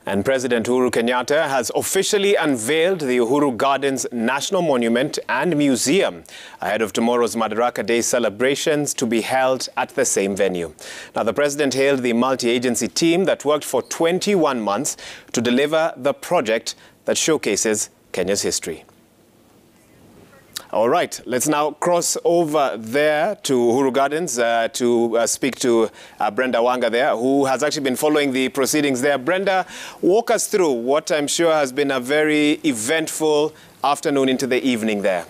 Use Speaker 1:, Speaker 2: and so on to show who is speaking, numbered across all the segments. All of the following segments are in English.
Speaker 1: And President Uhuru Kenyatta has officially unveiled the Uhuru Gardens National Monument and Museum ahead of tomorrow's Madaraka Day celebrations to be held at the same venue. Now, the president hailed the multi-agency team that worked for 21 months to deliver the project that showcases Kenya's history. All right, let's now cross over there to Uhuru Gardens to speak to Brenda Wanga there, who has actually been following the proceedings there. Brenda, walk us through what I'm sure has been a very eventful afternoon into the evening there.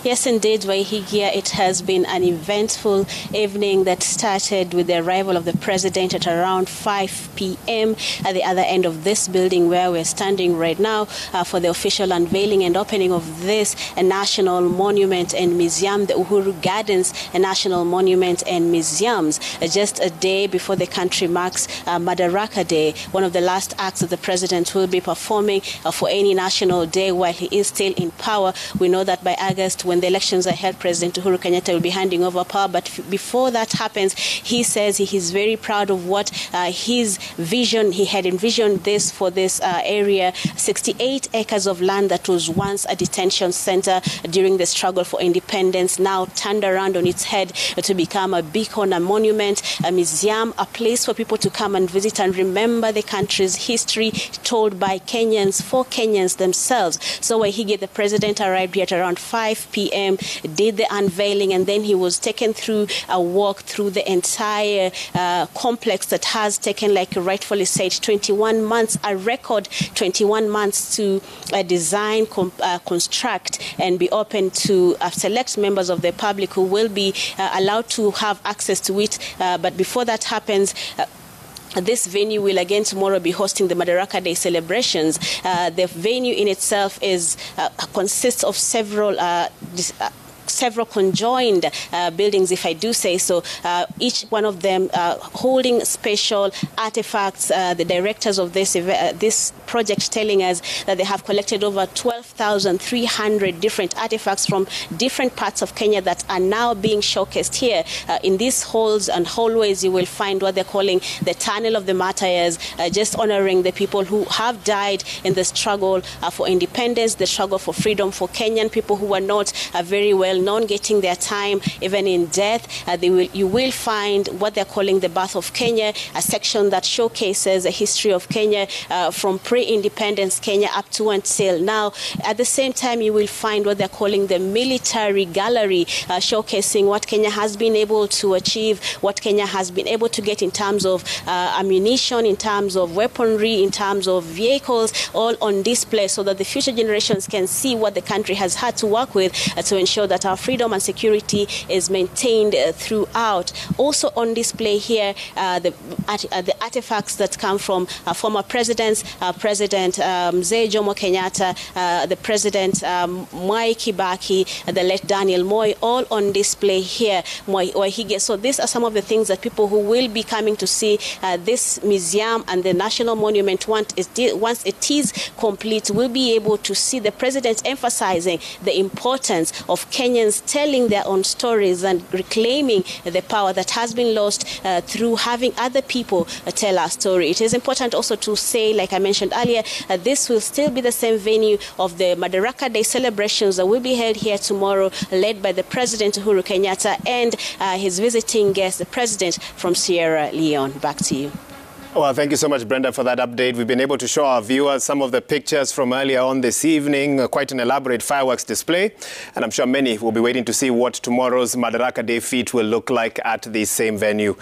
Speaker 2: Yes, indeed, Waihigia, it has been an eventful evening that started with the arrival of the president at around 5 p.m. at the other end of this building where we're standing right now for the official unveiling and opening of this national monument and museum, the Uhuru Gardens National Monument and Museums. Just a day before the country marks Madaraka Day, one of the last acts that the president will be performing for any national day while he is still in power. We know that by August, when the elections are held, President Uhuru Kenyatta will be handing over power. But before that happens, he says he is very proud of what his vision, he had envisioned this for this area, 68 acres of land that was once a detention center during the struggle for independence, now turned around on its head to become a beacon, a monument, a museum, a place for people to come and visit and remember the country's history told by Kenyans for Kenyans themselves. So Waihigia, the president, arrived here at around 5 p.m., did the unveiling, and then he was taken through a walk through the entire complex that has taken, like you rightfully said, 21 months, a record 21 months to design, construct, and be open to select members of the public who will be allowed to have access to it. But before that happens, this venue will again tomorrow be hosting the Madaraka Day celebrations. The venue in itself consists of several conjoined buildings, if I do say so, each one of them holding special artifacts. The directors of this project telling us that they have collected over 12,300 different artifacts from different parts of Kenya that are now being showcased here. In these halls and hallways, you will find what they're calling the Tunnel of the Martyrs, just honoring the people who have died in the struggle for independence, the struggle for freedom for Kenyan people who were not very well known, getting their time even in death. You will find what they're calling the Birth of Kenya, a section that showcases the history of Kenya from pre-independence Kenya up to until now. At the same time, you will find what they're calling the Military Gallery, showcasing what Kenya has been able to achieve, what Kenya has been able to get in terms of ammunition, in terms of weaponry, in terms of vehicles, all on display so that the future generations can see what the country has had to work with to ensure that our freedom and security is maintained throughout. Also on display here, the artifacts that come from former presidents, President Mzee Jomo Kenyatta, the President Mwai Kibaki, the late Daniel Moi, all on display here. So these are some of the things that people who will be coming to see this museum and the national monument, once it is complete, will be able to see the president emphasizing the importance of Kenyans telling their own stories and reclaiming the power that has been lost through having other people tell our story. It is important also to say, like I mentioned earlier, this will still be the same venue of the Madaraka Day celebrations that will be held here tomorrow, led by the President Uhuru Kenyatta and his visiting guest, the President from Sierra Leone. Back to you.
Speaker 1: Well, thank you so much, Brenda, for that update. We've been able to show our viewers some of the pictures from earlier on this evening, quite an elaborate fireworks display. And I'm sure many will be waiting to see what tomorrow's Madaraka Day feat will look like at the same venue.